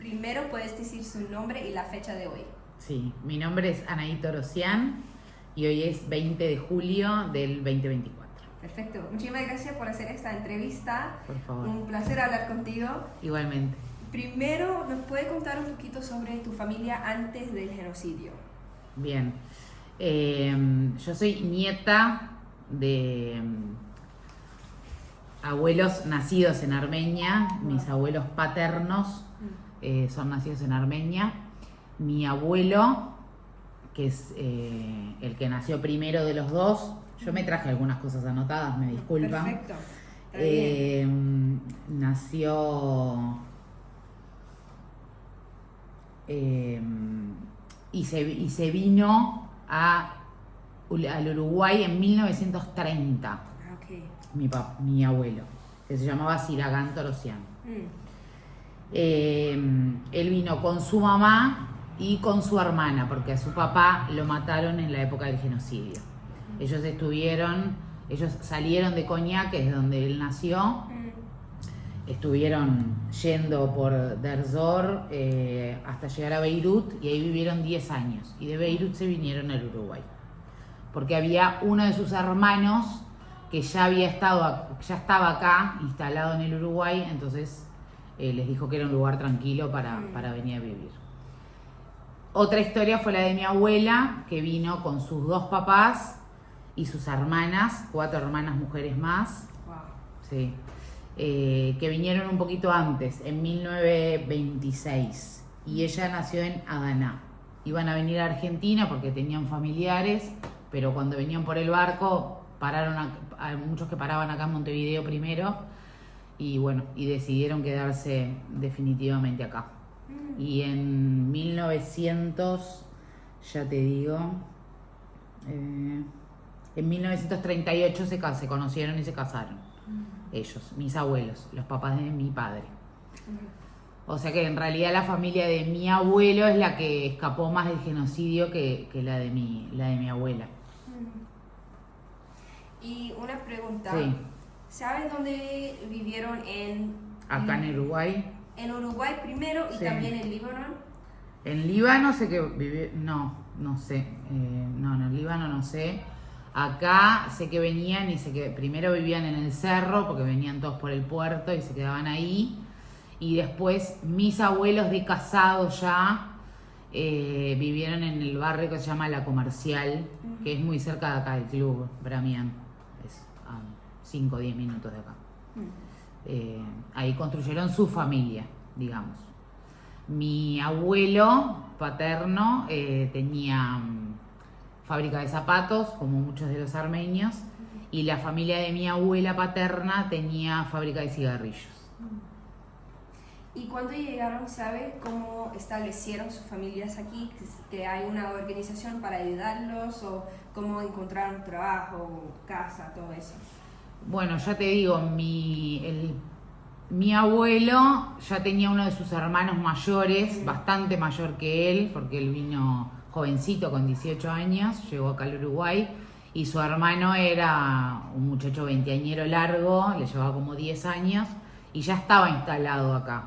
Primero puedes decir su nombre y la fecha de hoy. Sí, mi nombre es Anaí Torosian y hoy es 20 de julio del 2024. Perfecto. Muchísimas gracias por hacer esta entrevista. Por favor. Un placer hablar contigo. Igualmente. Primero, ¿nos puede contar un poquito sobre tu familia antes del genocidio? Bien. Yo soy nieta de abuelos nacidos en Armenia. Mis abuelos paternos son nacidos en Armenia. Mi abuelo, que es el que nació primero de los dos, yo me traje algunas cosas anotadas, me disculpan. Perfecto. Está bien. Nació y se vino al Uruguay en 1930. Okay. Mi abuelo, que se llamaba Siragán Torosian. Él vino con su mamá y con su hermana, porque a su papá lo mataron en la época del genocidio. Ellos salieron de Konya, que es donde él nació. Estuvieron yendo por Derzor hasta llegar a Beirut y ahí vivieron 10 años. Y de Beirut se vinieron al Uruguay. Porque había uno de sus hermanos que ya estaba acá, instalado en el Uruguay, entonces les dijo que era un lugar tranquilo para venir a vivir. Otra historia fue la de mi abuela, que vino con sus dos papás y sus hermanas, 4 hermanas mujeres más. Wow. Sí. Que vinieron un poquito antes, en 1926, y ella nació en Adana. Iban a venir a Argentina porque tenían familiares, pero cuando venían por el barco, hay muchos que paraban acá en Montevideo primero, y bueno, y decidieron quedarse definitivamente acá. Y en 1900, ya te digo, en 1938 se conocieron y se casaron. Ellos, mis abuelos, los papás de mi padre. O sea que en realidad la familia de mi abuelo es la que escapó más del genocidio que la de mi abuela. Y una pregunta. Sí. ¿Sabes dónde vivieron Acá en Uruguay. En Uruguay primero y Sí. también en Líbano? En Líbano sé que no sé. No, en Líbano no sé. Acá sé que venían y sé que primero vivían en el cerro porque venían todos por el puerto y se quedaban ahí. Y después mis abuelos de casados ya vivieron en el barrio que se llama La Comercial, que es muy cerca de acá del club, Bramián. Es a 5 o 10 minutos de acá. Ahí construyeron su familia, digamos. Mi abuelo paterno tenía fábrica de zapatos, como muchos de los armenios, y la familia de mi abuela paterna tenía fábrica de cigarrillos. ¿Y cuando llegaron, sabe cómo establecieron sus familias aquí? ¿Que hay una organización para ayudarlos? ¿O cómo encontraron trabajo, casa, todo eso? Bueno, ya te digo, mi abuelo ya tenía uno de sus hermanos mayores, bastante mayor que él, porque él vino jovencito con 18 años, llegó acá al Uruguay, y su hermano era un muchacho veinteañero largo, le llevaba como 10 años, y ya estaba instalado acá.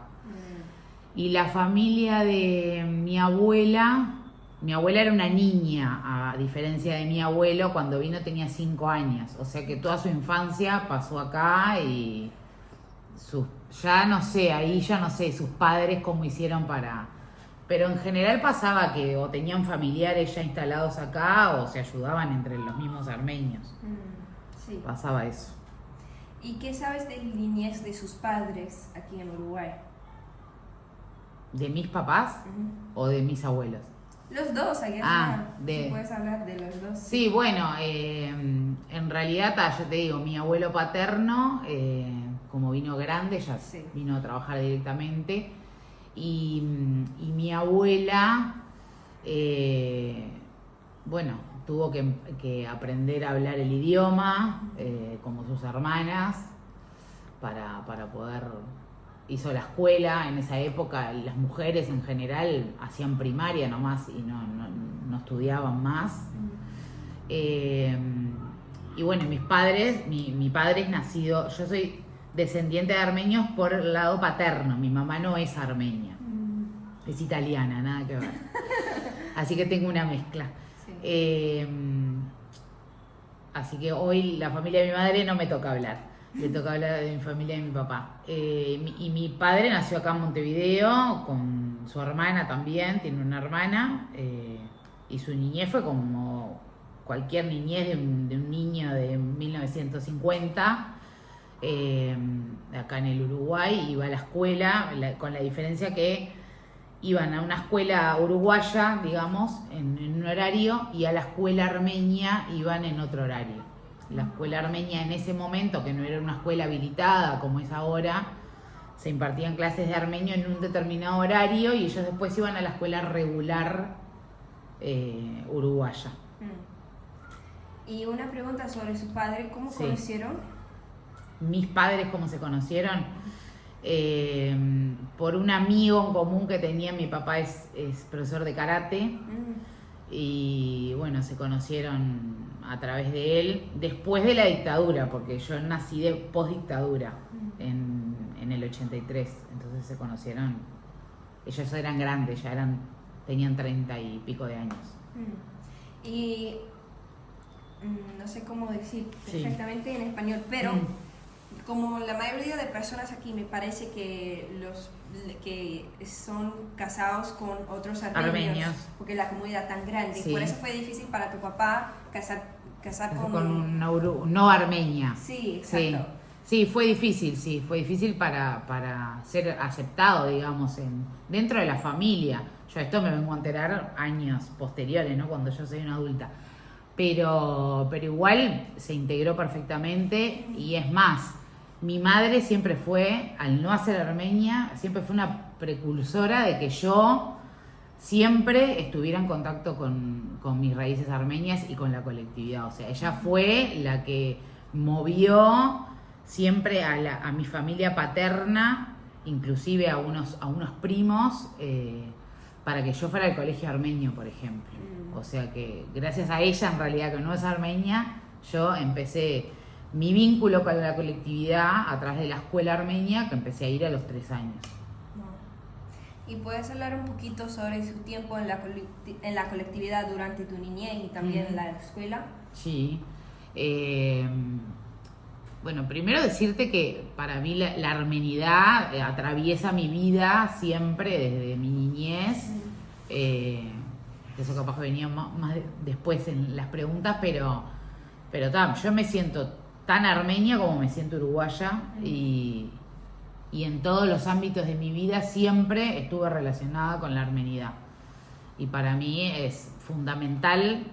Y la familia de mi abuela era una niña, a diferencia de mi abuelo, cuando vino tenía 5 años, o sea que toda su infancia pasó acá y ya no sé sus padres cómo hicieron pero en general pasaba que o tenían familiares ya instalados acá o se ayudaban entre los mismos armenios. Sí. Pasaba eso. ¿Y qué sabes de la niñez de sus padres aquí en Uruguay? ¿De mis papás o de mis abuelos? Los dos, aquí si puedes hablar de los dos. Sí, bueno, en realidad, ya te digo, mi abuelo paterno, como vino grande, ya vino a trabajar directamente. Y mi abuela, bueno, tuvo que aprender a hablar el idioma, como sus hermanas, para poder... Hizo la escuela, en esa época las mujeres en general hacían primaria nomás y no estudiaban más. Y bueno, mis padres, mi padre es nacido, yo soy descendiente de armenios por el lado paterno, mi mamá no es armenia. Es italiana, nada que ver. Así que tengo una mezcla. Sí. Así que hoy la familia de mi madre no me toca hablar. Le toca hablar de mi familia y de mi papá. Y mi padre nació acá en Montevideo con su hermana también, tiene una hermana. Y su niñez fue como cualquier niñez de un niño de 1950. Acá en el Uruguay iba a la escuela, con la diferencia que iban a una escuela uruguaya, digamos, en un horario, y a la escuela armenia iban en otro horario. La escuela armenia en ese momento, que no era una escuela habilitada como es ahora, se impartían clases de armenio en un determinado horario y ellos después iban a la escuela regular uruguaya. Y una pregunta sobre su padre, ¿cómo Sí. conocieron? Mis padres, ¿cómo se conocieron? Por un amigo en común que tenía. Mi papá es profesor de karate y bueno, se conocieron a través de él después de la dictadura, porque yo nací de post-dictadura en el 83, entonces se conocieron. Ellos eran grandes, tenían 30 y pico de años. Y no sé cómo decir Sí. perfectamente en español, pero como la mayoría de personas aquí, me parece que los que son casados con otros armenios, porque la comunidad es tan grande, Sí. por eso fue difícil para tu papá casar Con una no armenia. Sí, exacto. Sí, fue difícil para ser aceptado, digamos, dentro de la familia. Yo esto me vengo a enterar años posteriores, ¿no? Cuando yo soy una adulta. Pero igual se integró perfectamente, y es más, mi madre siempre fue, al no hacer armenia, siempre fue una precursora de que yo siempre estuviera en contacto con mis raíces armenias y con la colectividad. O sea, ella fue la que movió siempre a mi familia paterna, inclusive a unos primos, para que yo fuera al colegio armenio, por ejemplo. O sea que gracias a ella, en realidad, que no es armenia, yo empecé mi vínculo con la colectividad a través de la escuela armenia, que empecé a ir a los 3 años. ¿Y puedes hablar un poquito sobre su tiempo en la colectividad durante tu niñez y también en la escuela? Sí. Bueno, primero decirte que para mí la armenidad atraviesa mi vida siempre desde mi niñez. Eso capaz que venía más después en las preguntas, pero yo me siento tan armenia como me siento uruguaya, y en todos los ámbitos de mi vida siempre estuve relacionada con la armenidad. Y para mí es fundamental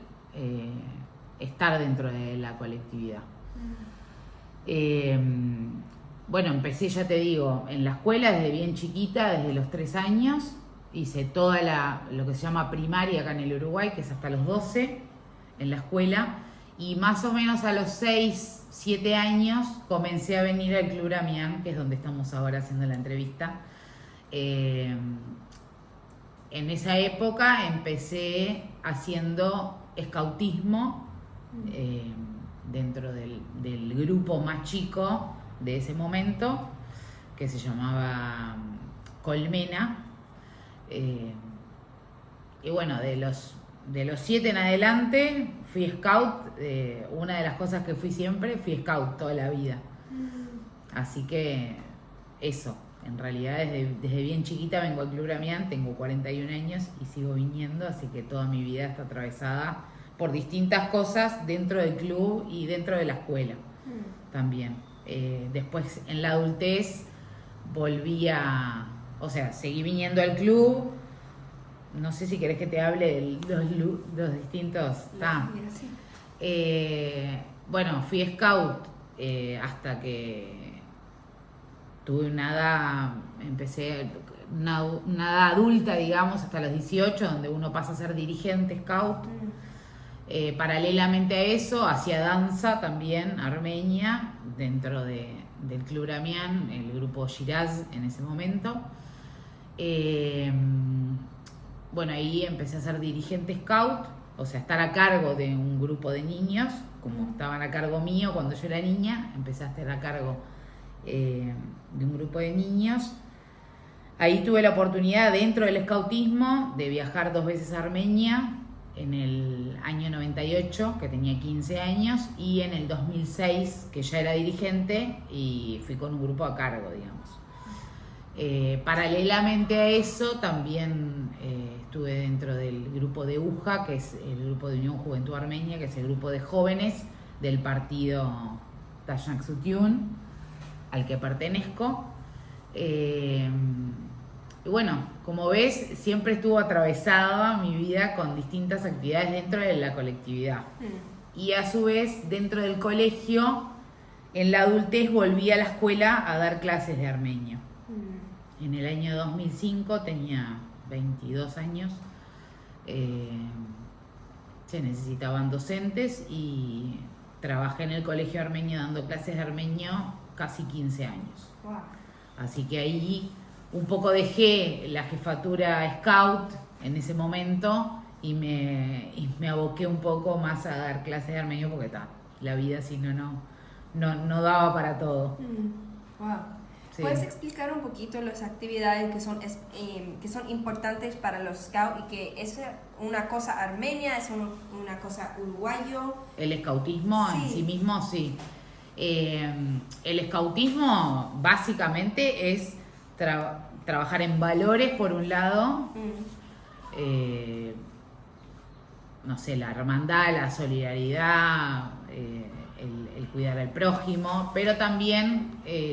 estar dentro de la colectividad. Bueno, empecé, ya te digo, en la escuela desde bien chiquita, desde los 3 años. Hice toda lo que se llama primaria acá en el Uruguay, que es hasta los 12 en la escuela. Y más o menos a los 6, 7 años comencé a venir al Club Ramián, que es donde estamos ahora haciendo la entrevista. En esa época empecé haciendo escautismo dentro del grupo más chico de ese momento, que se llamaba Colmena. Y bueno, de los 7 en adelante fui scout. Una de las cosas que fui siempre, fui scout toda la vida. Así que eso, en realidad desde bien chiquita vengo al Club Ramián, tengo 41 años y sigo viniendo, así que toda mi vida está atravesada por distintas cosas dentro del club y dentro de la escuela también. Después en la adultez seguí viniendo al club. No sé si querés que te hable de los distintos. Bueno, fui scout hasta que tuve empecé una edad adulta, digamos, hasta los 18, donde uno pasa a ser dirigente scout. Paralelamente a eso, hacía danza también armenia dentro del Club Ramián, el grupo Shiraz en ese momento. Bueno, ahí empecé a ser dirigente scout, o sea, estar a cargo de un grupo de niños, como estaban a cargo mío cuando yo era niña, empecé a estar a cargo de un grupo de niños. Ahí tuve la oportunidad dentro del escautismo de viajar 2 veces a Armenia, en el año 98, que tenía 15 años, y en el 2006, que ya era dirigente y fui con un grupo a cargo, digamos. Paralelamente a eso, también estuve dentro del grupo de UJA, que es el grupo de Unión Juventud Armenia, que es el grupo de jóvenes del partido Taşnak Sutyun, al que pertenezco. Y bueno, como ves, siempre estuvo atravesada mi vida con distintas actividades dentro de la colectividad. Y a su vez, dentro del colegio, en la adultez volví a la escuela a dar clases de armenio. En el año 2005 tenía 22 años. Se necesitaban docentes y trabajé en el colegio armenio dando clases de armenio casi 15 años. Wow. Así que ahí un poco dejé la jefatura scout en ese momento y me aboqué un poco más a dar clases de armenio porque la vida si no daba para todo. Wow. Sí. ¿Puedes explicar un poquito las actividades que son importantes para los scouts y que es una cosa armenia, es una cosa uruguayo? El escautismo Sí. en sí mismo, sí. El escautismo básicamente es trabajar en valores por un lado, no sé, la hermandad, la solidaridad, el cuidar al prójimo, pero también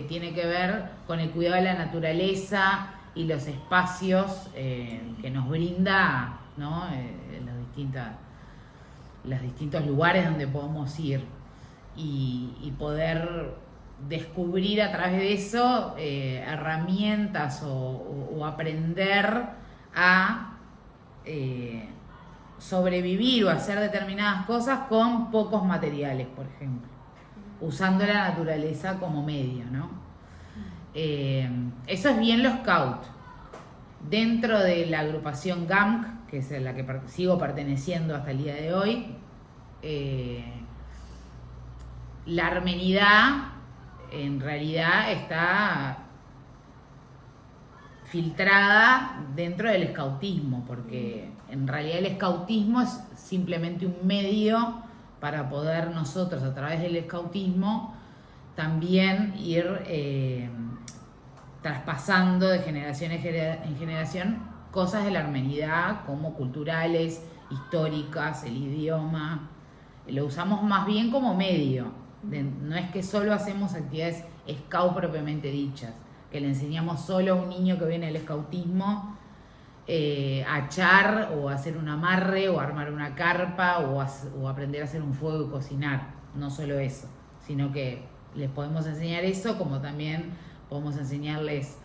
tiene que ver con el cuidado de la naturaleza y los espacios que nos brinda, ¿no? Los distintos lugares donde podemos ir y poder descubrir a través de eso herramientas o aprender a sobrevivir o hacer determinadas cosas con pocos materiales, por ejemplo, usando la naturaleza como medio, ¿no? Eso es bien los scout. Dentro de la agrupación GAMC, que es a la que sigo perteneciendo hasta el día de hoy, la armenidad en realidad está filtrada dentro del escautismo, porque en realidad el escautismo es simplemente un medio para poder nosotros a través del escautismo también ir traspasando de generación en generación cosas de la armenidad como culturales, históricas, el idioma. Lo usamos más bien como medio. No es que solo hacemos actividades scout propiamente dichas, que le enseñamos solo a un niño que viene del escautismo a echar o a hacer un amarre o a armar una carpa o aprender a hacer un fuego y cocinar. No solo eso, sino que les podemos enseñar eso, como también podemos enseñarles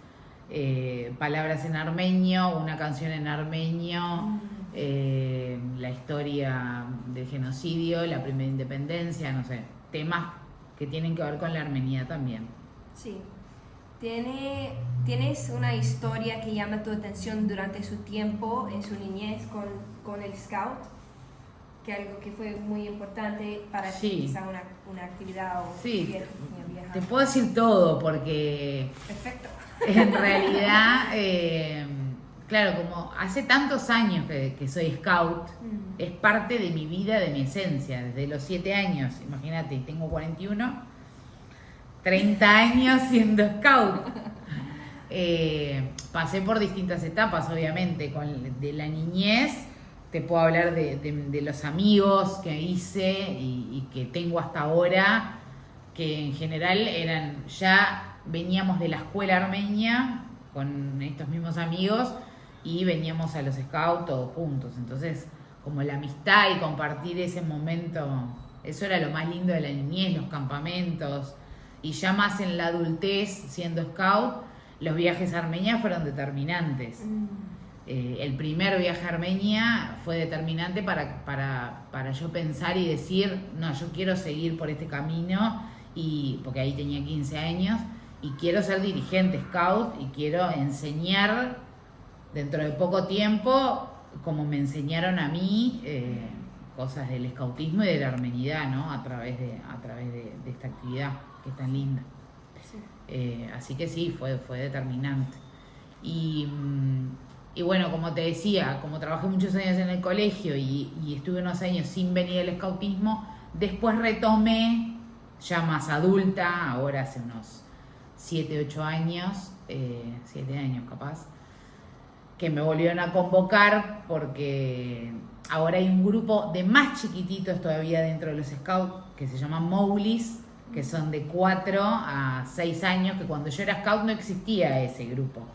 palabras en armenio, una canción en armenio, la historia del genocidio, la primera independencia, no sé, temas que tienen que ver con la armenía también. Sí. ¿Tienes una historia que llama tu atención durante su tiempo en su niñez con el scout? Que algo que fue muy importante para ti, quizá una actividad o sí, te puedo decir todo porque perfecto. En realidad, claro, como hace tantos años que soy scout, es parte de mi vida, de mi esencia, desde los 7 años, imagínate, tengo 41, 30 años siendo scout. Pasé por distintas etapas, obviamente, de la niñez. Te puedo hablar de los amigos que hice y que tengo hasta ahora, que en general veníamos de la escuela armenia con estos mismos amigos y veníamos a los scouts todos juntos. Entonces, como la amistad y compartir ese momento, eso era lo más lindo de la niñez, los campamentos. Y ya más en la adultez, siendo scout, los viajes a Armenia fueron determinantes. El primer viaje a Armenia fue determinante para yo pensar y decir, no, yo quiero seguir por este camino, porque ahí tenía 15 años, y quiero ser dirigente scout y quiero enseñar dentro de poco tiempo, como me enseñaron a mí, cosas del scoutismo y de la armenidad, ¿no? A través de esta actividad que es tan linda. Sí. Así que sí, fue determinante. Y bueno, como te decía, como trabajé muchos años en el colegio y estuve unos años sin venir al escautismo, después retomé ya más adulta, ahora hace unos 7, 8 años, 7 años capaz, que me volvieron a convocar porque ahora hay un grupo de más chiquititos todavía dentro de los scouts que se llaman Mowlis, que son de 4 a 6 años, que cuando yo era scout no existía ese grupo.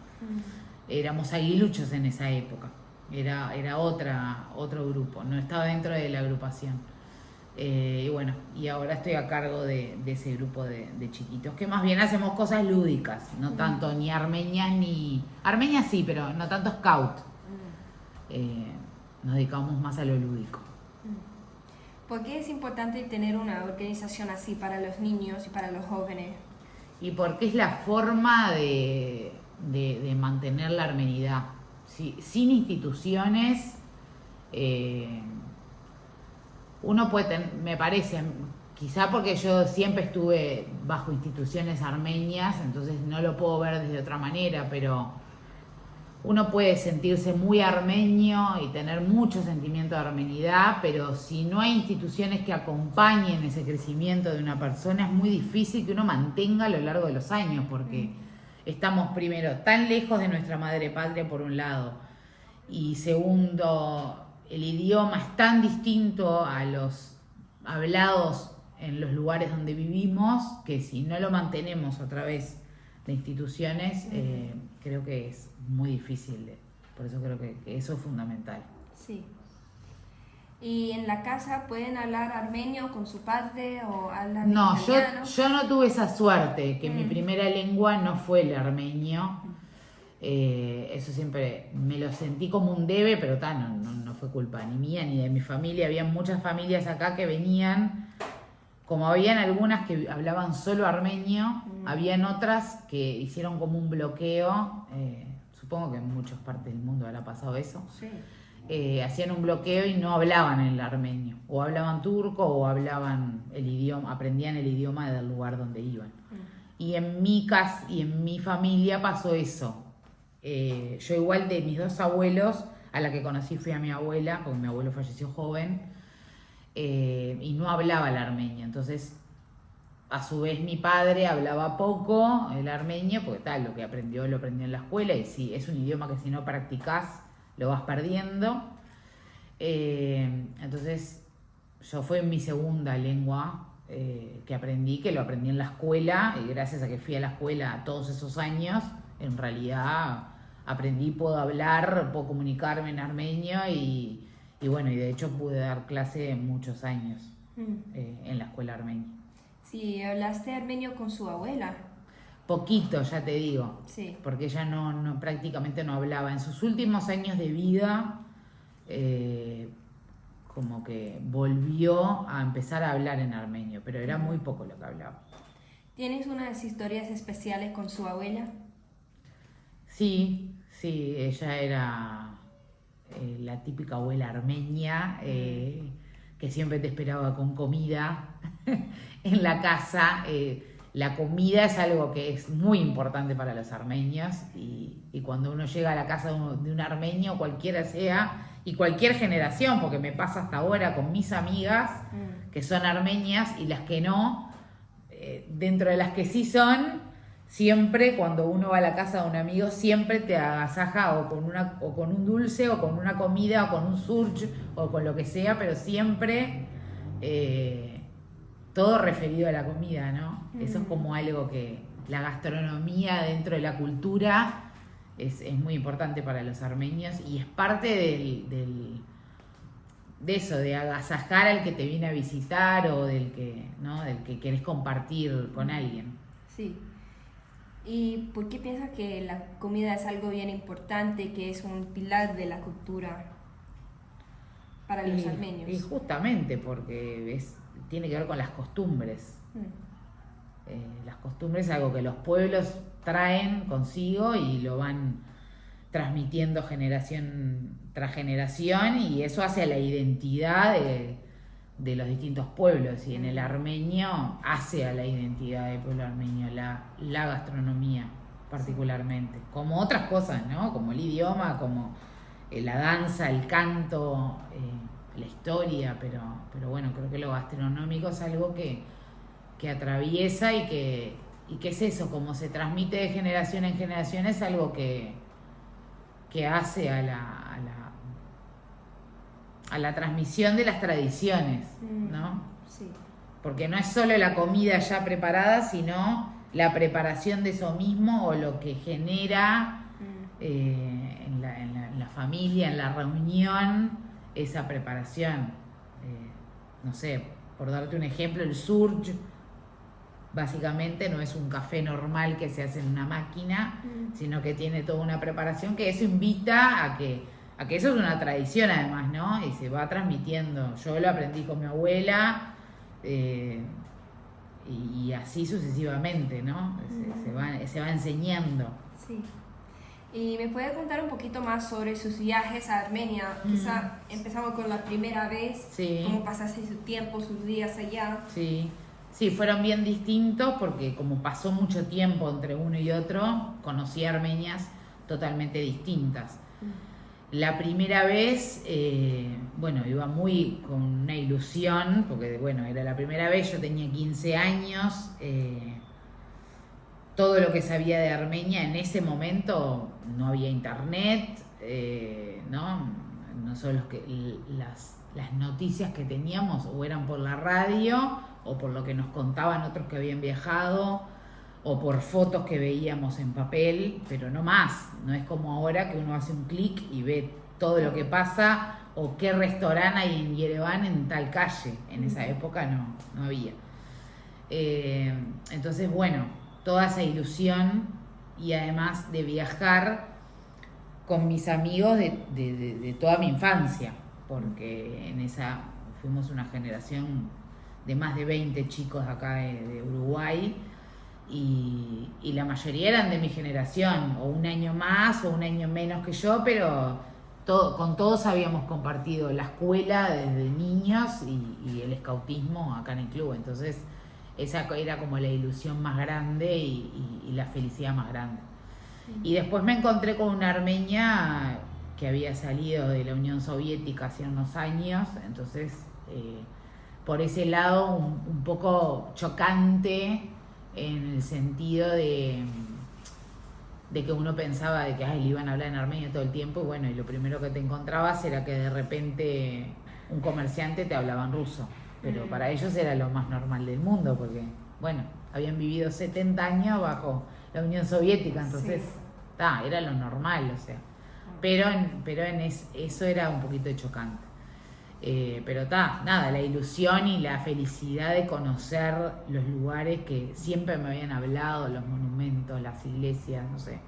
Éramos aguiluchos en esa época, era otro grupo, no estaba dentro de la agrupación. Y bueno, y ahora estoy a cargo de ese grupo de chiquitos, que más bien hacemos cosas lúdicas, no tanto ni armenias ni... Armenias sí, pero no tanto scout. Nos dedicamos más a lo lúdico. ¿Por qué es importante tener una organización así para los niños y para los jóvenes? Y porque es la forma de mantener la armenidad. Sin instituciones, uno puede tener, me parece, quizá porque yo siempre estuve bajo instituciones armenias, entonces no lo puedo ver desde otra manera, pero uno puede sentirse muy armenio y tener mucho sentimiento de armenidad, pero si no hay instituciones que acompañen ese crecimiento de una persona, es muy difícil que uno mantenga a lo largo de los años, porque estamos primero tan lejos de nuestra madre patria por un lado, y segundo, el idioma es tan distinto a los hablados en los lugares donde vivimos, que si no lo mantenemos a través de instituciones, creo que es muy difícil. Por eso creo que eso es fundamental. Sí. ¿Y en la casa pueden hablar armenio con su padre o hablan italiano? Yo no tuve esa suerte, que mi primera lengua no fue el armenio. Eso siempre me lo sentí como un debe, pero no fue culpa ni mía ni de mi familia. Había muchas familias acá que venían, como habían algunas que hablaban solo armenio, habían otras que hicieron como un bloqueo, supongo que en muchas partes del mundo habrá pasado eso. Sí. Hacían un bloqueo y no hablaban el armenio, o hablaban turco o hablaban el idioma, aprendían el idioma del lugar donde iban. Y en mi casa y en mi familia pasó eso. Yo igual de mis 2 abuelos, a la que conocí fui a mi abuela, porque mi abuelo falleció joven, y no hablaba el armenio. Entonces, a su vez mi padre hablaba poco el armenio, porque lo que aprendió lo aprendió en la escuela, y sí, es un idioma que si no practicás lo vas perdiendo. Entonces, yo fue mi segunda lengua que aprendí, que lo aprendí en la escuela, y gracias a que fui a la escuela todos esos años, en realidad aprendí, puedo hablar, puedo comunicarme en armenio y bueno, y de hecho pude dar clase muchos años en la escuela armenia. Sí, ¿hablaste armenio con su abuela? Poquito, ya te digo, sí, porque ella no prácticamente no hablaba. En sus últimos años de vida, como que volvió a empezar a hablar en armenio, pero era muy poco lo que hablaba. ¿Tienes unas historias especiales con su abuela? Sí, ella era la típica abuela armenia, que siempre te esperaba con comida en la casa. La comida es algo que es muy importante para los armenios, y cuando uno llega a la casa de un armenio, cualquiera sea, y cualquier generación, porque me pasa hasta ahora con mis amigas que son armenias y las que no, dentro de las que sí son, siempre cuando uno va a la casa de un amigo, siempre te agasaja o con un dulce, o con una comida, o con un surge, o con lo que sea, pero siempre todo referido a la comida, ¿no? Eso es como algo que la gastronomía dentro de la cultura es muy importante para los armenios, y es parte de eso, de agasajar al que te viene a visitar, o del que querés compartir con alguien. Sí. ¿Y por qué piensas que la comida es algo bien importante, que es un pilar de la cultura para los armenios? Y justamente porque tiene que ver con las costumbres. Las costumbres es algo que los pueblos traen consigo y lo van transmitiendo generación tras generación, y eso hace a la identidad de los distintos pueblos, y en el armenio hace a la identidad del pueblo armenio la gastronomía. particularmente, como otras cosas, ¿no? Como el idioma, como la danza, el canto, la historia, pero bueno, creo que lo gastronómico es algo que atraviesa y que es eso, como se transmite de generación en generación, es algo que hace a la transmisión de las tradiciones, ¿no? Sí. Porque no es solo la comida ya preparada, sino la preparación de eso mismo o lo que genera en la familia, en la reunión, esa preparación. No sé, por darte un ejemplo, el surge básicamente no es un café normal que se hace en una máquina, sino que tiene toda una preparación que eso invita a que eso es una tradición además, ¿no? Y se va transmitiendo. Yo lo aprendí con mi abuela y así sucesivamente, ¿no? Se va enseñando. Sí. ¿Y me puede contar un poquito más sobre sus viajes a Armenia? Quizá empezamos con la primera vez. Sí. ¿Cómo pasaste su tiempo, sus días allá? Sí, fueron bien distintos porque como pasó mucho tiempo entre uno y otro, conocí Armenias totalmente distintas. La primera vez, iba muy con una ilusión, porque era la primera vez, yo tenía 15 años, todo lo que sabía de Armenia en ese momento, no había internet, no solo las noticias que teníamos o eran por la radio o por lo que nos contaban otros que habían viajado o por fotos que veíamos en papel, pero no más. No es como ahora que uno hace un clic y ve todo lo que pasa o qué restaurante hay en Yerevan en tal calle. En esa época no había. Entonces, toda esa ilusión y además de viajar con mis amigos de toda mi infancia, porque fuimos una generación de más de 20 chicos acá de Uruguay y la mayoría eran de mi generación, o un año más o un año menos que yo, pero con todos habíamos compartido la escuela desde niños y el escautismo acá en el club, entonces esa era como la ilusión más grande y la felicidad más grande. Y después me encontré con una armenia que había salido de la Unión Soviética hace unos años, entonces por ese lado un poco chocante en el sentido de que uno pensaba de que le iban a hablar en armenio todo el tiempo y lo primero que te encontrabas era que de repente un comerciante te hablaba en ruso, pero para ellos era lo más normal del mundo porque habían vivido 70 años bajo la Unión Soviética, entonces era lo normal, o sea, pero eso era un poquito chocante. Pero la ilusión y la felicidad de conocer los lugares que siempre me habían hablado, los monumentos, las iglesias, no sé,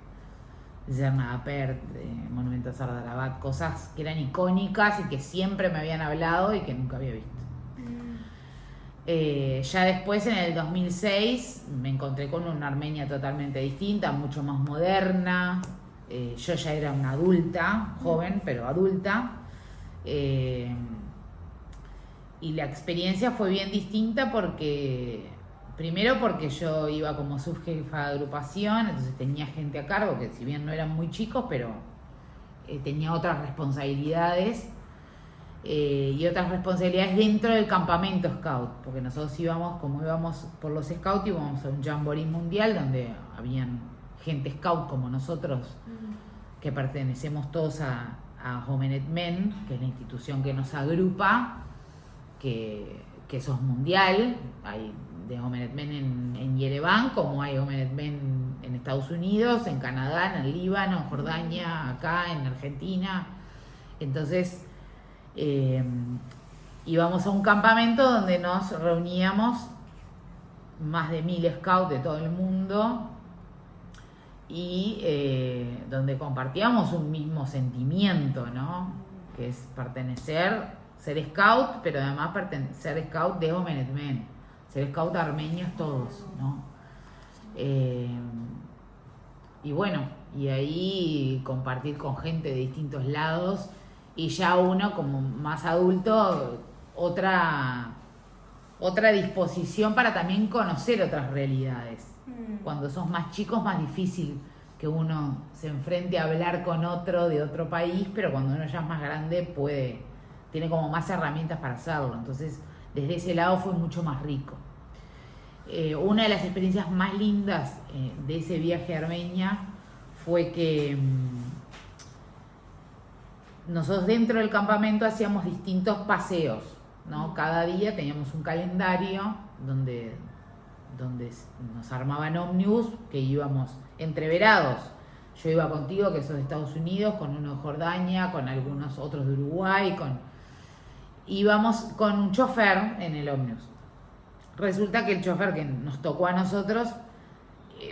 Zernadapert, Monumento a Sardarabat, cosas que eran icónicas y que siempre me habían hablado y que nunca había visto. Ya después, en el 2006, me encontré con una Armenia totalmente distinta, mucho más moderna. Yo ya era una adulta, joven, pero adulta. Y la experiencia fue bien distinta primero porque yo iba como subjefa de agrupación, entonces tenía gente a cargo que si bien no eran muy chicos, pero tenía otras responsabilidades y otras responsabilidades dentro del campamento scout, porque nosotros íbamos por los scouts, íbamos a un jamboree mundial donde habían gente scout como nosotros, que pertenecemos todos a Homenet Men, que es la institución que nos agrupa, que eso es mundial. Hay de Homenet Men en Yerevan, como hay Homenet Men en Estados Unidos, en Canadá, en el Líbano, en Jordania, acá, en Argentina. Entonces íbamos a un campamento donde nos reuníamos más de 1000 scouts de todo el mundo y donde compartíamos un mismo sentimiento, ¿no? Que es ser scout, pero además ser scout de Homenet Men, ser scout armenios todos, ¿no? Y ahí compartir con gente de distintos lados y ya uno como más adulto otra disposición para también conocer otras realidades. Cuando sos más chicos, más difícil que uno se enfrente a hablar con otro de otro país, pero cuando uno ya es más grande tiene como más herramientas para hacerlo. Entonces, desde ese lado fue mucho más rico. Una de las experiencias más lindas de ese viaje a Armenia fue que nosotros dentro del campamento hacíamos distintos paseos, ¿no? Cada día teníamos un calendario donde nos armaban ómnibus que íbamos entreverados. Yo iba contigo, que sos de Estados Unidos, con uno de Jordania, con algunos otros de Uruguay, íbamos con un chofer en el ómnibus. Resulta que el chofer que nos tocó a nosotros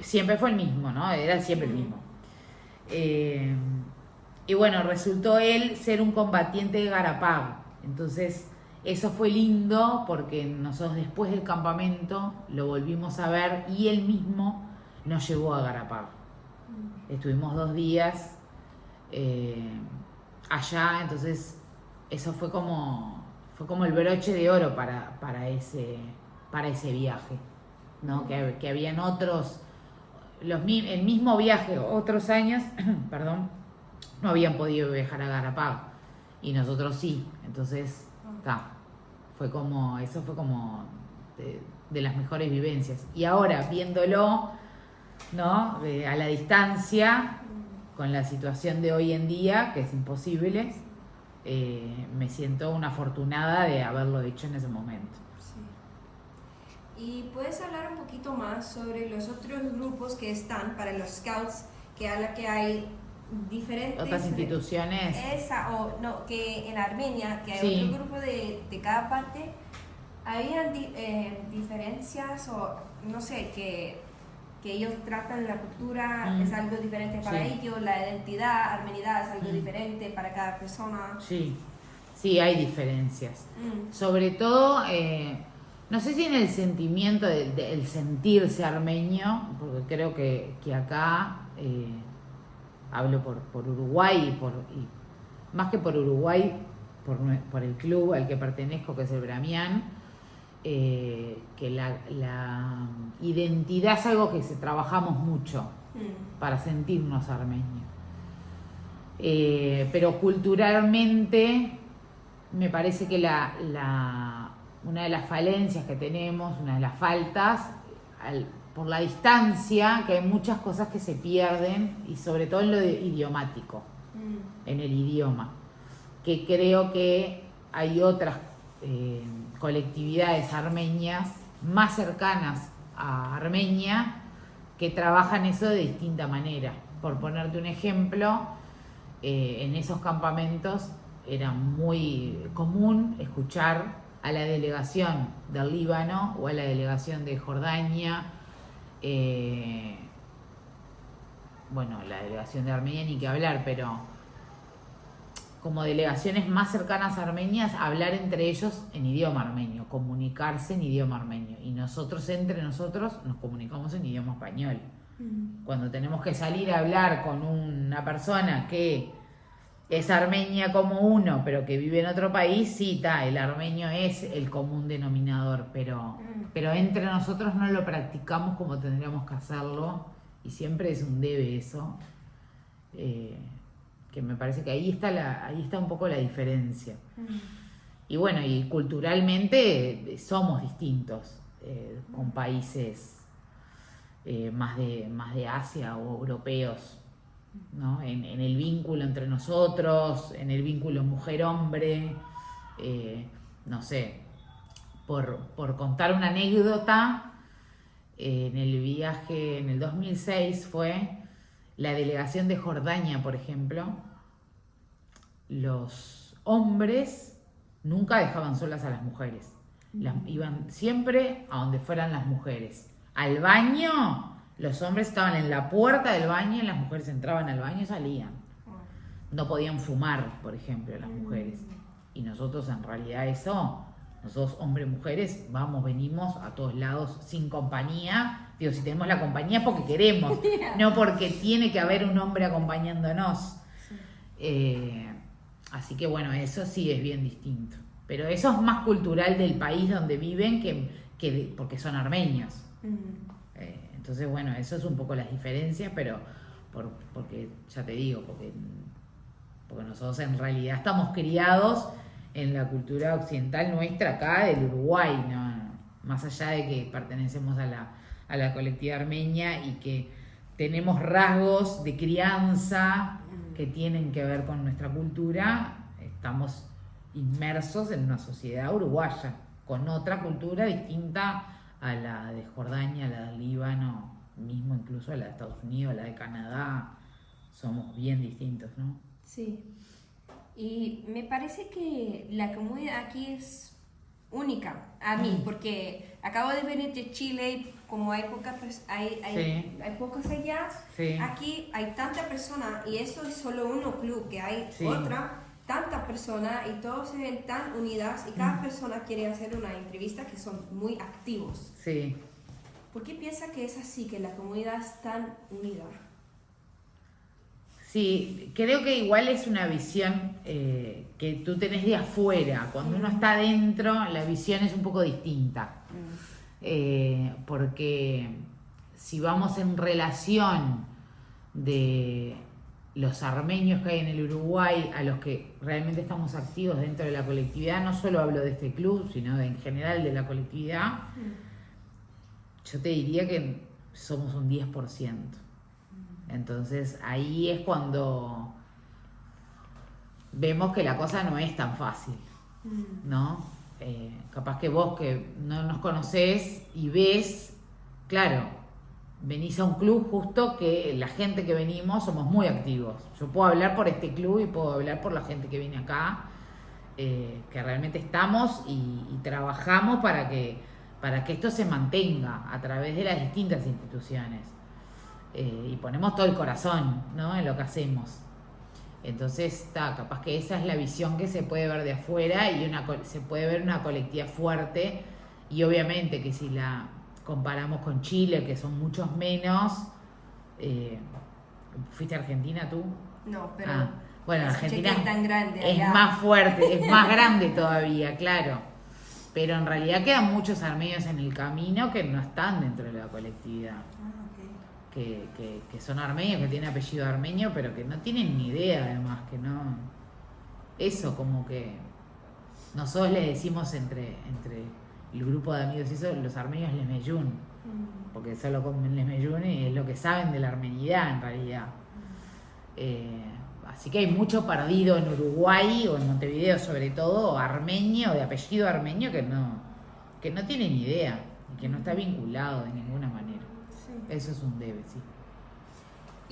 siempre fue el mismo, ¿no? Era siempre el mismo. Y bueno, resultó él ser un combatiente de Garapag. Entonces, eso fue lindo porque nosotros después del campamento lo volvimos a ver y él mismo nos llevó a Garapag. Estuvimos 2 días allá, entonces eso fue como el broche de oro para ese viaje, ¿no? Que habían otros, el mismo viaje, otros años, perdón, no habían podido viajar a Garapag y nosotros sí. Entonces, eso fue como de las mejores vivencias. Y ahora, viéndolo, ¿no? A la distancia, con la situación de hoy en día, que es imposible, me siento una afortunada de haberlo hecho en ese momento. Sí. ¿Y puedes hablar un poquito más sobre los otros grupos que están para los scouts, que hay diferentes... ¿Otras instituciones? Que en Armenia, que hay Sí. otro grupo de cada parte, ¿habían diferencias o no sé, que ellos tratan la cultura es algo diferente para ellos, la identidad, armenidad es algo diferente para cada persona? Sí, hay diferencias. Sobre todo, no sé si en el sentimiento del sentirse armenio, porque creo que acá, hablo por Uruguay, y más que por Uruguay, por el club al que pertenezco, que es el Bramián, que la identidad es algo que trabajamos mucho para sentirnos armenios. Pero culturalmente me parece que una de las falencias que tenemos, una de las faltas, por la distancia, que hay muchas cosas que se pierden, y sobre todo en lo idiomático, en el idioma, que creo que hay otras colectividades armenias más cercanas a Armenia que trabajan eso de distinta manera. Por ponerte un ejemplo, en esos campamentos era muy común escuchar a la delegación del Líbano o a la delegación de Jordania, la delegación de Armenia ni que hablar, pero como delegaciones más cercanas a armenias, hablar entre ellos en idioma armenio, comunicarse en idioma armenio. Y nosotros, entre nosotros, nos comunicamos en idioma español. Cuando tenemos que salir a hablar con una persona que es armenia como uno, pero que vive en otro país, sí, el armenio es el común denominador, pero entre nosotros no lo practicamos como tendríamos que hacerlo, y siempre es un debe eso. Que me parece que ahí está un poco la diferencia. Y bueno, y culturalmente somos distintos con países más de Asia o europeos, ¿no? En el vínculo entre nosotros, en el vínculo mujer-hombre, no sé, por contar una anécdota, en el viaje en el 2006 fue la delegación de Jordania, por ejemplo. Los hombres nunca dejaban solas a las mujeres. Iban siempre a donde fueran las mujeres. Al baño, los hombres estaban en la puerta del baño y las mujeres entraban al baño y salían. No podían fumar, por ejemplo, las mujeres. Y nosotros, en realidad, nosotros hombres y mujeres, venimos a todos lados sin compañía. Digo, si tenemos la compañía es porque queremos, no porque tiene que haber un hombre acompañándonos. Así que bueno, eso sí es bien distinto. Pero eso es más cultural del país donde viven que porque son armenios. Entonces bueno, eso es un poco las diferencias, pero porque ya te digo, porque nosotros en realidad estamos criados en la cultura occidental nuestra acá del Uruguay, ¿no? Más allá de que pertenecemos a la colectividad armenia y que tenemos rasgos de crianza que tienen que ver con nuestra cultura, estamos inmersos en una sociedad uruguaya, con otra cultura distinta a la de Jordania, a la del Líbano, mismo incluso a la de Estados Unidos, a la de Canadá. Somos bien distintos, ¿no? Sí. Y me parece que la comunidad aquí es única a mí, porque acabo de venir de Chile y como hay pocos allá, aquí hay tanta persona y eso es solo uno club, que hay otra tanta persona y todos se ven tan unidas y cada persona quiere hacer una entrevista que son muy activos. Sí. ¿Por qué piensa que es así, que la comunidad es tan unida? Sí, creo que igual es una visión que tú tenés de afuera. Cuando uno está adentro, la visión es un poco distinta. Porque si vamos en relación de los armenios que hay en el Uruguay a los que realmente estamos activos dentro de la colectividad, no solo hablo de este club, sino en general de la colectividad, yo te diría que somos un 10%. Entonces ahí es cuando vemos que la cosa no es tan fácil, ¿no? Capaz que vos que no nos conocés y ves, claro, venís a un club justo que la gente que venimos somos muy activos. Yo puedo hablar por este club y puedo hablar por la gente que viene acá, que realmente estamos y trabajamos para que esto se mantenga a través de las distintas instituciones. Y ponemos todo el corazón, ¿no?, en lo que hacemos. Entonces, capaz que esa es la visión que se puede ver de afuera y se puede ver una colectividad fuerte, y obviamente que si la comparamos con Chile, que son muchos menos. ¿Fuiste a Argentina tú? No, pero bueno, Argentina es tan grande es allá. más fuerte, es más grande todavía, claro. Pero en realidad quedan muchos armenios en el camino que no están dentro de la colectividad. Que son armenios, que tienen apellido armenio, pero que no tienen ni idea, además, que no. Eso, como que nosotros le decimos entre el grupo de amigos, eso, los armenios Lemeyún, porque solo comen Lemeyún y es lo que saben de la armenidad en realidad. Así que hay mucho perdido en Uruguay o en Montevideo, sobre todo, armenio, de apellido armenio, que no tiene ni idea y que no está vinculado de ninguna manera. Eso es un debe, sí.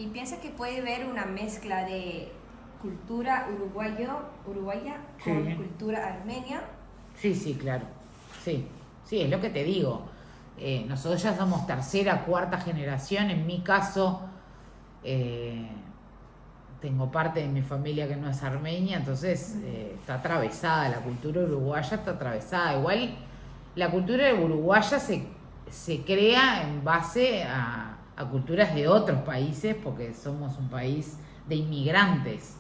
¿Y piensa que puede haber una mezcla de cultura uruguaya con cultura armenia? Sí, claro. Sí, es lo que te digo. Nosotros ya somos tercera, cuarta generación. En mi caso, tengo parte de mi familia que no es armenia, entonces está atravesada, la cultura uruguaya está atravesada. Igual la cultura uruguaya se crea en base a culturas de otros países, porque somos un país de inmigrantes,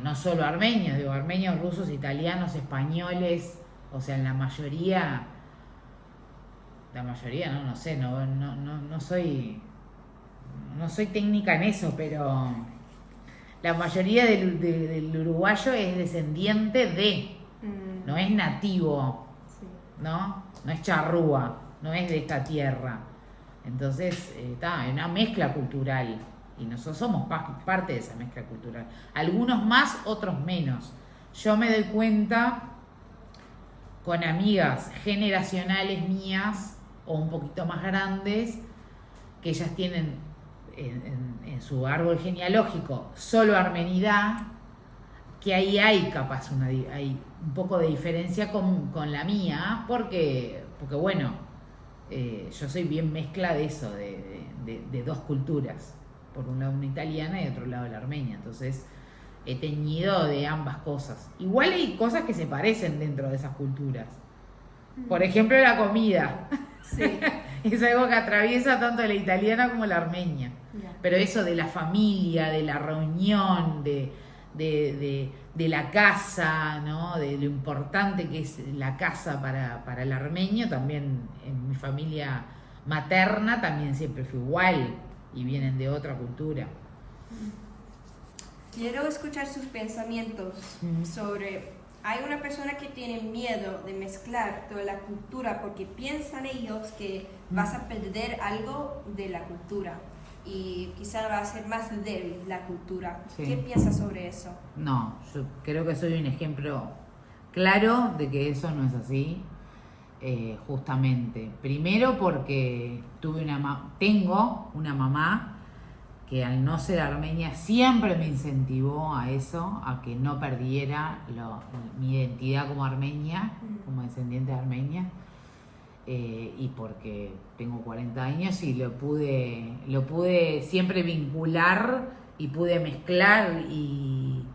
no solo armenios, digo, armenios, rusos, italianos, españoles, o sea, la mayoría, no sé, no soy técnica en eso, pero la mayoría del uruguayo es descendiente de, no es nativo, ¿no? No es charrúa, no es de esta tierra. Entonces, hay una mezcla cultural y nosotros somos parte de esa mezcla cultural. Algunos más, otros menos. Yo me doy cuenta con amigas generacionales mías o un poquito más grandes, que ellas tienen en su árbol genealógico solo armenidad, que ahí hay capaz hay un poco de diferencia con la mía, porque bueno, yo soy bien mezcla de eso, de dos culturas, por un lado una italiana y otro lado la armenia, entonces he teñido de ambas cosas. Igual hay cosas que se parecen dentro de esas culturas, por ejemplo la comida. Sí. Es algo que atraviesa tanto la italiana como la armenia. Pero eso de la familia, de la reunión, de la casa, ¿no?, de lo importante que es la casa para el armenio, también en mi familia materna también siempre fue igual. y vienen de otra cultura. Quiero escuchar sus pensamientos sobre... Hay una persona que tiene miedo de mezclar toda la cultura porque piensan ellos que vas a perder algo de la cultura y quizá va a ser más débil la cultura. Sí. ¿Qué piensas sobre eso? No, yo creo que soy un ejemplo claro de que eso no es así, justamente. Primero porque tengo una mamá que al no ser armenia siempre me incentivó a eso, a que no perdiera mi identidad como armenia, como descendiente de Armenia, y porque tengo 40 años y lo pude siempre vincular y pude mezclar y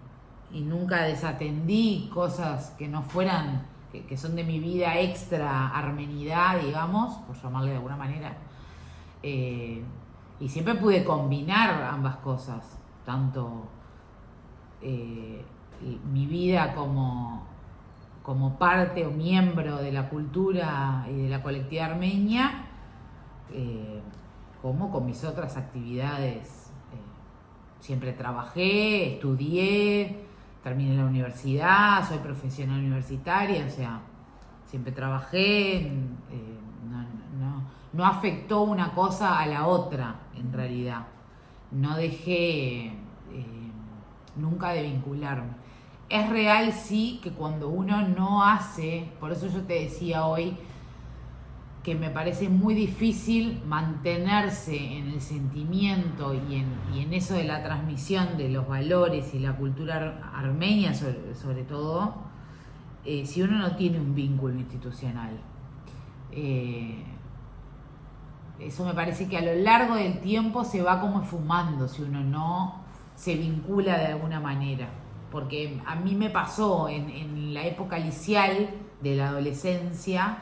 nunca desatendí cosas que no fueran, que son de mi vida extra armenidad, digamos, por llamarle de alguna manera. Y siempre pude combinar ambas cosas, tanto mi vida como parte o miembro de la cultura y de la colectividad armenia, como con mis otras actividades. Siempre trabajé, estudié, terminé la universidad, soy profesional universitaria, o sea, siempre trabajé, no afectó una cosa a la otra, en realidad. No dejé nunca de vincularme. Es real, sí, que cuando uno no hace, por eso yo te decía hoy, que me parece muy difícil mantenerse en el sentimiento y en eso de la transmisión de los valores y la cultura armenia, sobre todo, si uno no tiene un vínculo institucional. Eso me parece que a lo largo del tiempo se va como esfumando si uno no se vincula de alguna manera. Porque a mí me pasó en la época liceal de la adolescencia,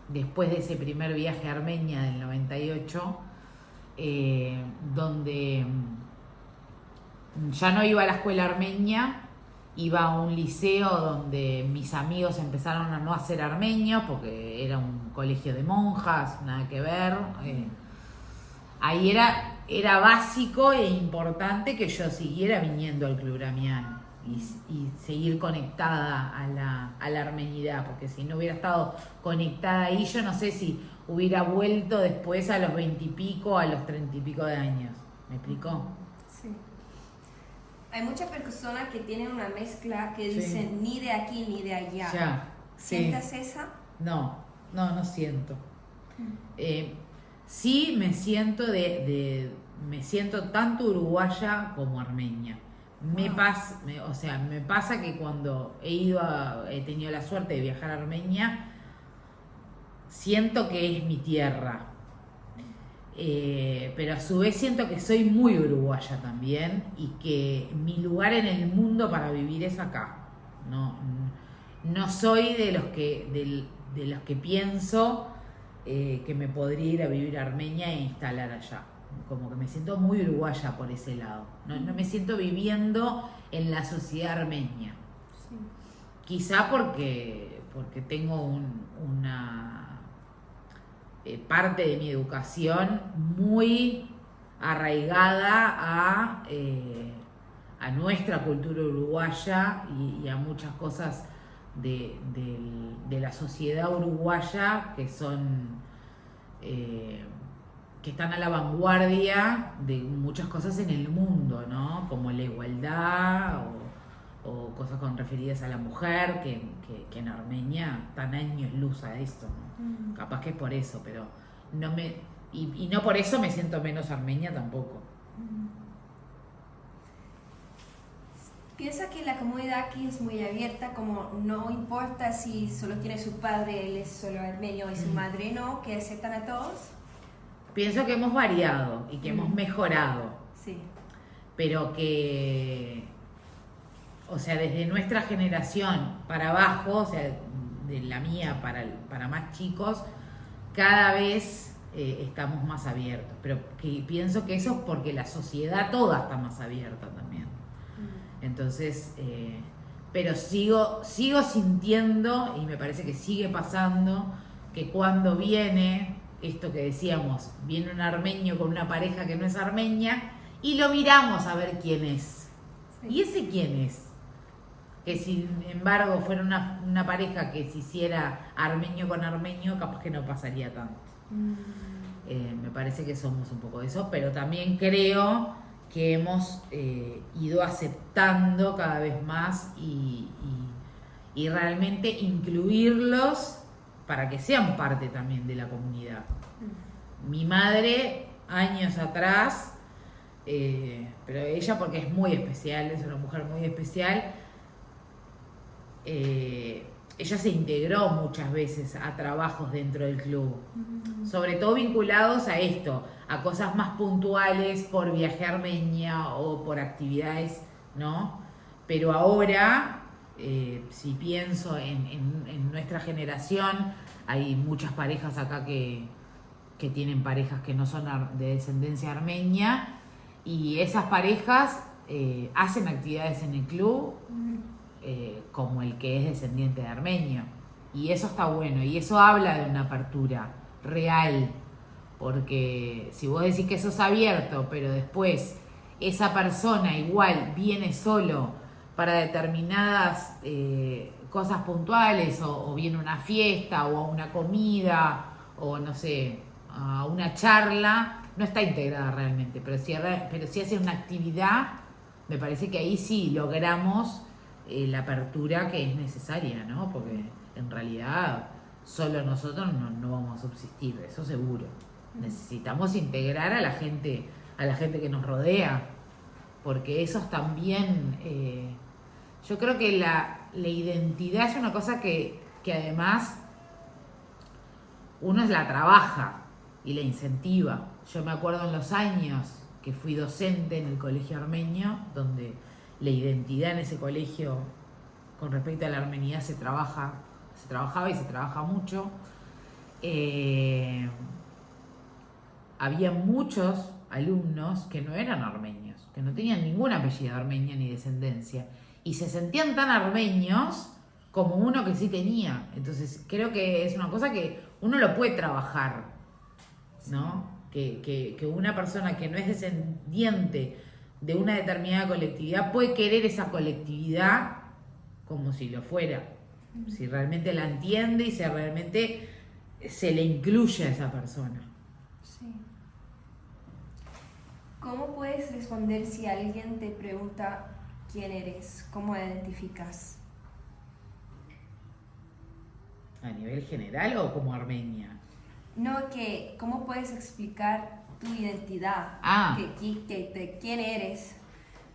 después de ese primer viaje a Armenia del 98, donde ya no iba a la escuela armenia, iba a un liceo donde mis amigos empezaron a no ser armenios porque era un colegio de monjas, nada que ver. Ahí era básico e importante que yo siguiera viniendo al Club Ramián y seguir conectada a la armenidad, porque si no hubiera estado conectada ahí, yo no sé si hubiera vuelto después a los 20 y pico, a los 30 y pico de años. ¿Me explicó? Sí. Hay muchas personas que tienen una mezcla que dicen ni de aquí ni de allá. Ya, ¿Sientes esa? No siento. Sí me siento me siento tanto uruguaya como armenia. Me pasa que cuando he tenido la suerte de viajar a Armenia, siento que es mi tierra. Pero a su vez siento que soy muy uruguaya también y que mi lugar en el mundo para vivir es acá. No soy de los que pienso que me podría ir a vivir a Armenia e instalar allá. Como que me siento muy uruguaya por ese lado. No me siento viviendo en la sociedad armenia. Sí. Quizá porque tengo una parte de mi educación muy arraigada a nuestra cultura uruguaya y a muchas cosas de la sociedad uruguaya que son que están a la vanguardia de muchas cosas en el mundo, ¿no? Como la igualdad o cosas referidas a la mujer, que en Armenia están años luz a esto, ¿no? Capaz que es por eso, pero y no por eso me siento menos armenia tampoco. Piensa que la comunidad aquí es muy abierta, como no importa si solo tiene su padre, él es solo armenio y su madre no, que aceptan a todos. Pienso que hemos variado y que hemos mejorado. Sí. Pero que, o sea, desde nuestra generación para abajo, o sea, de la mía para más chicos, cada vez estamos más abiertos. Pero que pienso que eso es porque la sociedad toda está más abierta también. Entonces, pero sigo sintiendo, y me parece que sigue pasando, que cuando viene esto que decíamos, viene un armenio con una pareja que no es armenia y lo miramos a ver quién es. Sí. ¿Y ese quién es? Que sin embargo fuera una pareja que se hiciera armenio con armenio, capaz que no pasaría tanto. Me parece que somos un poco de eso, pero también creo que hemos ido aceptando cada vez más y realmente incluirlos para que sean parte también de la comunidad. Mi madre, años atrás, pero ella porque es muy especial, es una mujer muy especial, ella se integró muchas veces a trabajos dentro del club, sobre todo vinculados a esto, a cosas más puntuales por viaje a Armenia o por actividades, ¿no? Pero ahora, si pienso en nuestra generación, hay muchas parejas acá que tienen parejas que no son de descendencia armenia y esas parejas hacen actividades en el club como el que es descendiente de armenio, y eso está bueno y eso habla de una apertura real, porque si vos decís que sos abierto pero después esa persona igual viene solo para determinadas cosas puntuales o viene a una fiesta o a una comida o no sé, a una charla, no está integrada realmente, pero si hace una actividad, me parece que ahí sí logramos la apertura que es necesaria, ¿no? Porque en realidad solo nosotros no vamos a subsistir, eso seguro. Necesitamos integrar a la gente que nos rodea, porque esos también, yo creo que la identidad es una cosa que además uno la trabaja y la incentiva. Yo me acuerdo en los años que fui docente en el colegio armenio, donde la identidad en ese colegio con respecto a la armenidad se trabajaba y se trabaja mucho. Había muchos alumnos que no eran armenios, que no tenían ningún apellido armenio ni descendencia, y se sentían tan armenios como uno que sí tenía. Entonces creo que es una cosa que uno lo puede trabajar, ¿no? Que una persona que no es descendiente de una determinada colectividad puede querer esa colectividad como si lo fuera, si realmente la entiende y si realmente se le incluye a esa persona. Sí. ¿Cómo puedes responder si alguien te pregunta quién eres? ¿Cómo identificas? ¿A nivel general o como armenia? No, ¿cómo puedes explicar tu identidad? De quién eres.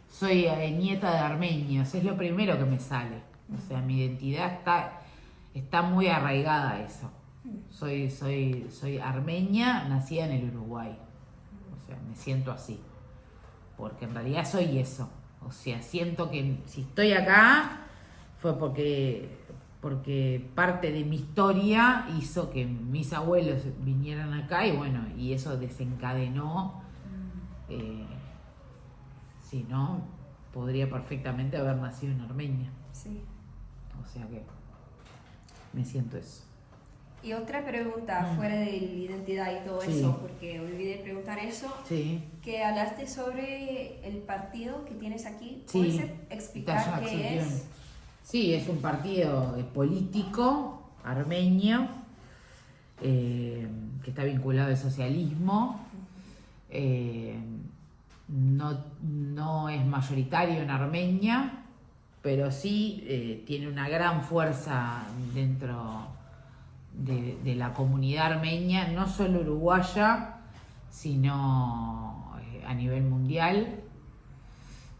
Soy nieta de armenios, es lo primero que me sale. O sea, mi identidad está muy arraigada a eso. Soy armenia, nacida en el Uruguay. O sea, me siento así. Porque en realidad soy eso. O sea, siento que si estoy acá fue porque parte de mi historia hizo que mis abuelos vinieran acá y bueno, y eso desencadenó. Si no, podría perfectamente haber nacido en Armenia. Sí. O sea que me siento eso. Y otra pregunta, fuera de la identidad y todo Sí. eso, porque olvidé preguntar eso, Sí. que hablaste sobre el partido que tienes aquí. Sí. ¿Puedes explicar Italia qué Acción. es? Sí, es un partido político armenio que está vinculado al socialismo. No es mayoritario en Armenia, pero sí tiene una gran fuerza dentro de la comunidad armenia, no solo uruguaya, sino a nivel mundial.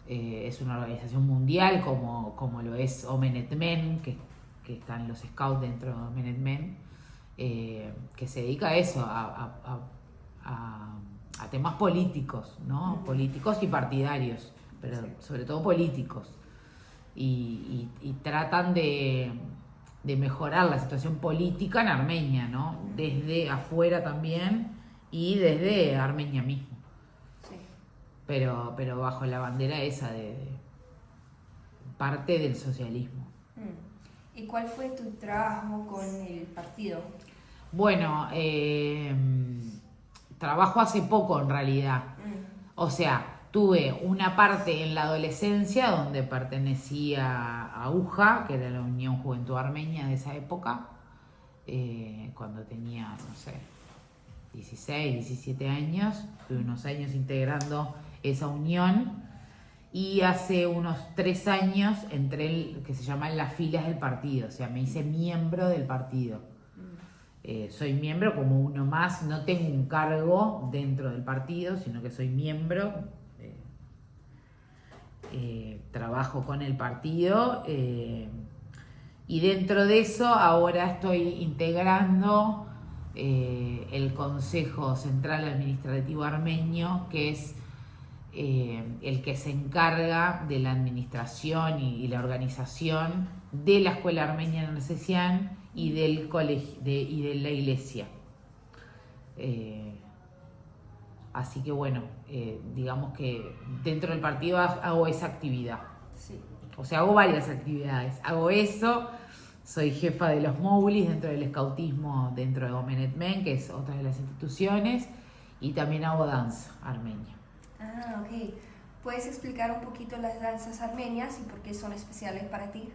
Es una organización mundial como lo es Omenetmen, que están los scouts dentro de Omenetmen, que se dedica a eso, a temas políticos, ¿no? Políticos y partidarios, pero sobre todo políticos. Y tratan de mejorar la situación política en Armenia, ¿no? Desde afuera también y desde Armenia mismo. Sí. Pero bajo la bandera esa de parte del socialismo. ¿Y cuál fue tu trabajo con el partido? Bueno, trabajo hace poco en realidad. O sea, tuve una parte en la adolescencia donde pertenecía a UJA, que era la Unión Juventud Armenia de esa época, cuando tenía, no sé, 16, 17 años. Tuve unos años integrando esa unión. Y hace unos 3 años entré en que se llaman las filas del partido, o sea, me hice miembro del partido. Soy miembro como uno más, no tengo un cargo dentro del partido, sino que soy miembro, trabajo con el partido, y dentro de eso ahora estoy integrando el Consejo Central Administrativo Armenio, que es el que se encarga de la administración y la organización de la Escuela Armenia en Arcesián y del colegio y de la iglesia. Así que bueno, digamos que dentro del partido hago esa actividad. Sí. O sea, hago varias actividades. Hago eso, soy jefa de los Moulis dentro del escautismo dentro de Domenet Men, que es otra de las instituciones, y también hago danza armenia. Ah, ok. ¿Puedes explicar un poquito las danzas armenias y por qué son especiales para ti?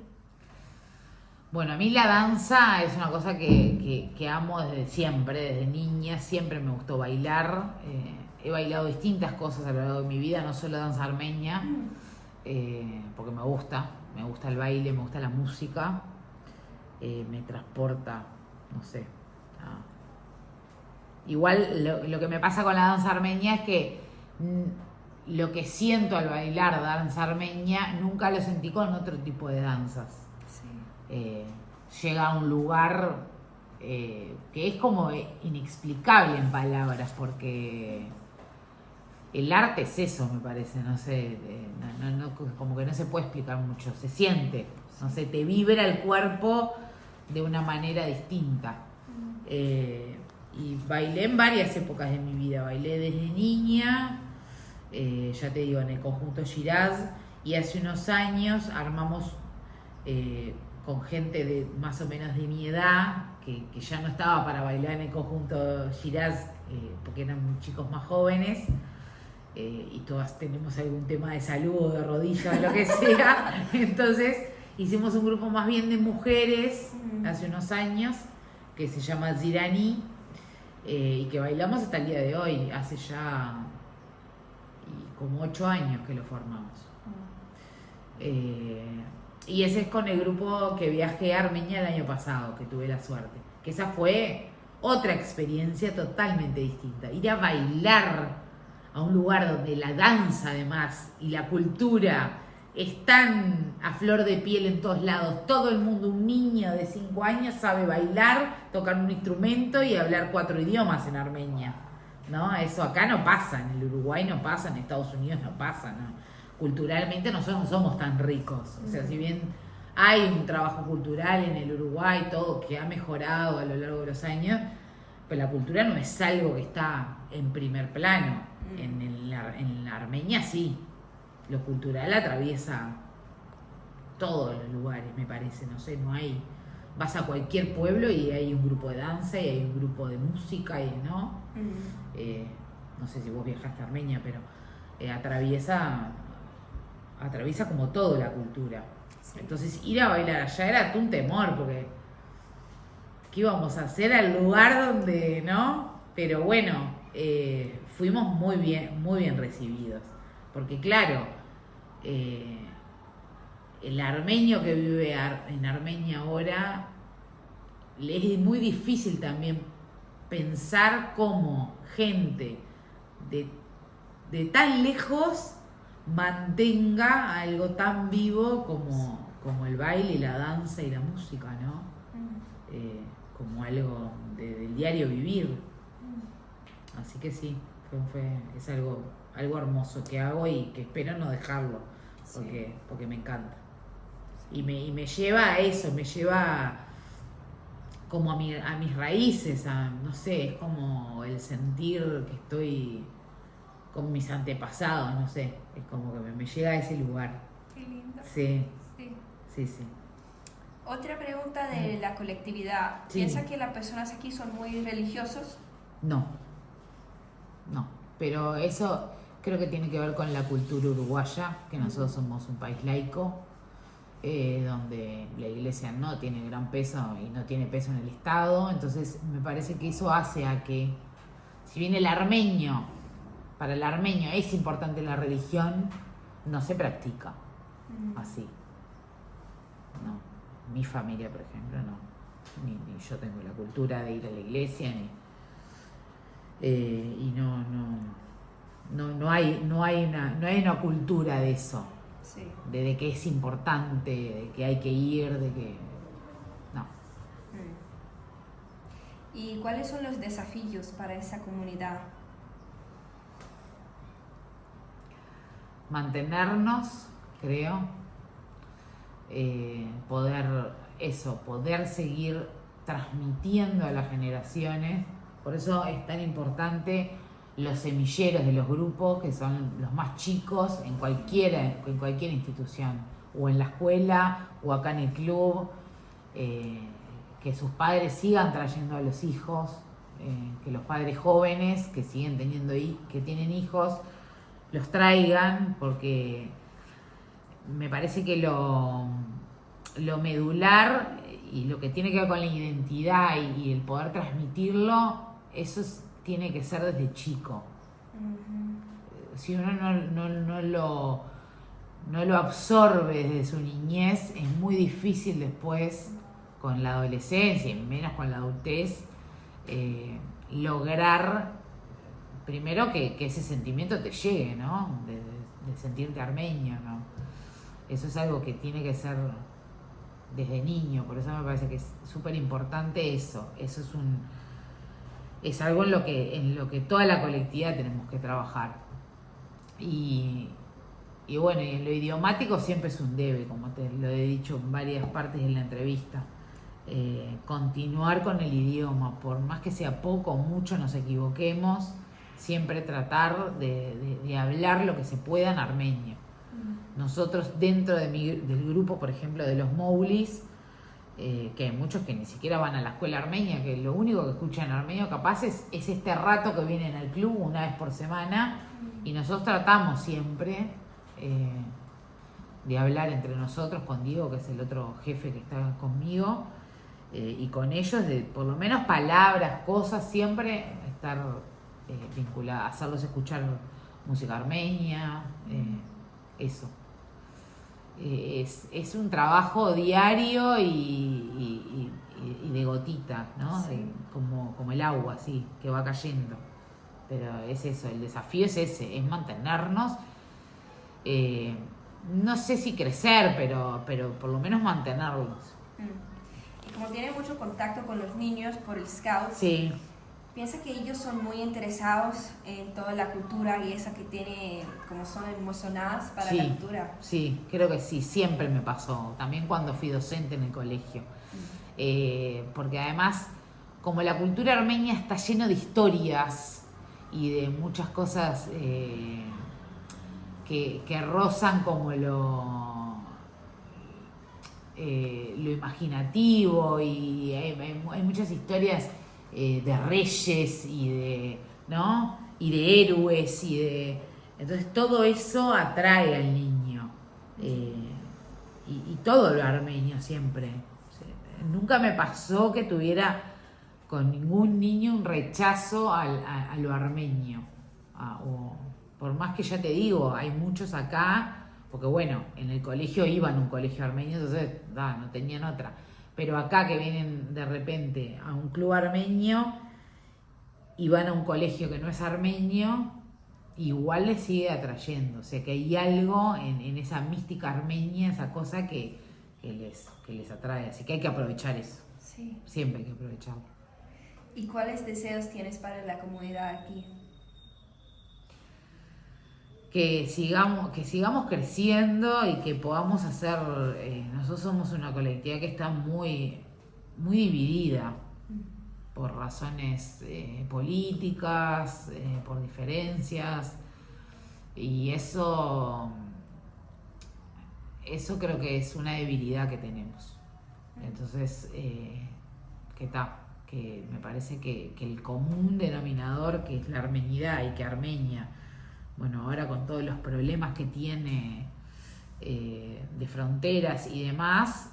Bueno, a mí la danza es una cosa que amo desde siempre, desde niña, siempre me gustó bailar. He bailado distintas cosas a lo largo de mi vida, no solo danza armenia, porque me gusta el baile, me gusta la música, me transporta, no sé. Igual lo que me pasa con la danza armenia es que lo que siento al bailar danza armenia nunca lo sentí con otro tipo de danzas. Llega a un lugar que es como inexplicable en palabras, porque el arte es eso, me parece, no sé, como que no se puede explicar mucho, se siente, no sé, te vibra el cuerpo de una manera distinta. Y bailé en varias épocas de mi vida, bailé desde niña, ya te digo, en el conjunto Shiraz, y hace unos años armamos con gente de más o menos de mi edad, que ya no estaba para bailar en el conjunto Shiraz, porque eran chicos más jóvenes, y todas tenemos algún tema de salud o de rodillas, lo que sea. Entonces hicimos un grupo más bien de mujeres hace unos años, que se llama Zirani, y que bailamos hasta el día de hoy, hace ya como 8 años que lo formamos. Y ese es con el grupo que viajé a Armenia el año pasado, que tuve la suerte. Que esa fue otra experiencia totalmente distinta. Ir a bailar a un lugar donde la danza además y la cultura están a flor de piel en todos lados. Todo el mundo, un niño de 5 años sabe bailar, tocar un instrumento y hablar 4 idiomas en Armenia, ¿no? Eso acá no pasa, en el Uruguay no pasa, en Estados Unidos no pasa, ¿no? Culturalmente nosotros no somos tan ricos. O sea, si bien hay un trabajo cultural en el Uruguay, todo que ha mejorado a lo largo de los años, pues la cultura no es algo que está en primer plano. En la Armenia sí. Lo cultural atraviesa todos los lugares, me parece. No sé, no hay... Vas a cualquier pueblo y hay un grupo de danza y hay un grupo de música, y ¿no? No sé si vos viajaste a Armenia, pero atraviesa como todo la cultura. Sí. Entonces ir a bailar allá era un temor, porque ¿qué íbamos a hacer al lugar donde, no? Pero bueno, fuimos muy bien recibidos, porque claro, el armenio que vive en Armenia ahora, le es muy difícil también pensar cómo gente de tan lejos mantenga algo tan vivo como el baile y la danza y la música, ¿no? Como algo del diario vivir. Así que sí, es algo hermoso que hago y que espero no dejarlo, porque me encanta. Y me lleva a eso, me lleva como a mis raíces, no sé, es como el sentir que estoy con mis antepasados, no sé, es como que me llega a ese lugar. Qué lindo. Sí. Sí. Sí, sí. Otra pregunta de la colectividad. Sí. ¿Piensa que las personas aquí son muy religiosos? No, no, pero eso creo que tiene que ver con la cultura uruguaya, que nosotros somos un país laico, donde la iglesia no tiene gran peso y no tiene peso en el Estado, entonces me parece que eso hace a que, si bien para el armenio es importante la religión, no se practica así. No, mi familia, por ejemplo, no. Ni yo tengo la cultura de ir a la iglesia, y no hay una cultura de eso, Sí. de que es importante, de que hay que ir, de que no. ¿Y cuáles son los desafíos para esa comunidad? Mantenernos, creo, poder seguir transmitiendo a las generaciones. Por eso es tan importante los semilleros de los grupos, que son los más chicos en cualquier institución, o en la escuela, o acá en el club, que sus padres sigan trayendo a los hijos, que los padres jóvenes que siguen que tienen hijos, los traigan, porque me parece que lo medular y lo que tiene que ver con la identidad y el poder transmitirlo, eso tiene que ser desde chico. Si uno no lo absorbe desde su niñez, es muy difícil después, con la adolescencia y menos con la adultez, lograr primero que ese sentimiento te llegue, ¿no? De sentirte armenio, ¿no? Eso es algo que tiene que ser desde niño, por eso me parece que es súper importante eso. Eso es algo en lo que toda la colectividad tenemos que trabajar. Y bueno, y en lo idiomático siempre es un debe, como te lo he dicho en varias partes de la entrevista. Continuar con el idioma, por más que sea poco o mucho nos equivoquemos, siempre tratar de hablar lo que se pueda en armenio. Nosotros dentro del grupo, por ejemplo, de los Moulis, que hay muchos que ni siquiera van a la escuela armenia, que lo único que escuchan en armenio capaz es este rato que vienen al club una vez por semana, y nosotros tratamos siempre de hablar entre nosotros, con Diego, que es el otro jefe que está conmigo, y con ellos, de por lo menos palabras, cosas, siempre estar vinculadas, hacerlos escuchar música armenia, eso. Es un trabajo diario y de gotita, ¿no? Sí. Como el agua, así, que va cayendo. Pero es eso, el desafío es ese, es mantenernos, no sé si crecer, pero por lo menos mantenerlos. Y como tiene mucho contacto con los niños por el Scouts, Sí. ¿piensa que ellos son muy interesados en toda la cultura y esa que tiene, como son emocionadas para la cultura? Sí, creo que sí, siempre me pasó, también cuando fui docente en el colegio. Porque además, como la cultura armenia está lleno de historias y de muchas cosas que rozan como lo imaginativo, y hay muchas historias de reyes ¿no? Y de héroes entonces todo eso atrae al niño, y todo lo armenio siempre. Nunca me pasó que tuviera con ningún niño un rechazo a lo armenio, o por más que, ya te digo, hay muchos acá, porque bueno, en el colegio iban a un colegio armenio, entonces no tenían otra. Pero acá, que vienen de repente a un club armenio y van a un colegio que no es armenio, igual les sigue atrayendo. O sea que hay algo en esa mística armenia, esa cosa que les atrae. Así que hay que aprovechar eso. Sí. Siempre hay que aprovecharlo. ¿Y cuáles deseos tienes para la comunidad aquí? Que sigamos creciendo y que podamos hacer. Nosotros somos una colectividad que está muy, muy dividida por razones políticas, por diferencias, y eso creo que es una debilidad que tenemos. Entonces, que me parece que el común denominador, que es la armenidad, y que Armenia, bueno, ahora con todos los problemas que tiene de fronteras y demás,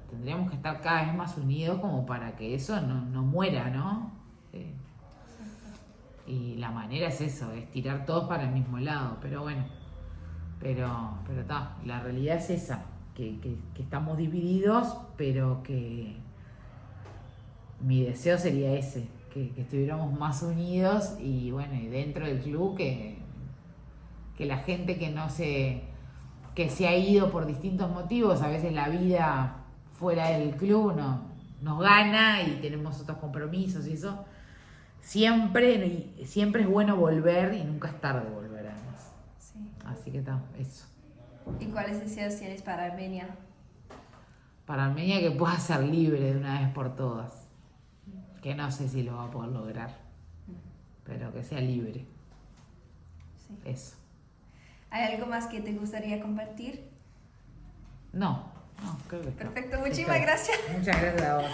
tendríamos que estar cada vez más unidos como para que eso no muera, ¿no? Y la manera es eso, es tirar todos para el mismo lado, pero bueno, pero la realidad es esa, que estamos divididos, pero que mi deseo sería ese, que estuviéramos más unidos y bueno, y dentro del club que la gente que se ha ido por distintos motivos, a veces la vida fuera del club nos gana y tenemos otros compromisos y eso, siempre es bueno volver y nunca es tarde volver además. Sí. Así que eso. ¿Y cuáles deseos tienes para Armenia? Para Armenia que pueda ser libre de una vez por todas, que no sé si lo va a poder lograr, pero que sea libre. Sí. Eso. ¿Hay algo más que te gustaría compartir? No, creo que está. Perfecto, muchísimas gracias. Muchas gracias a vos.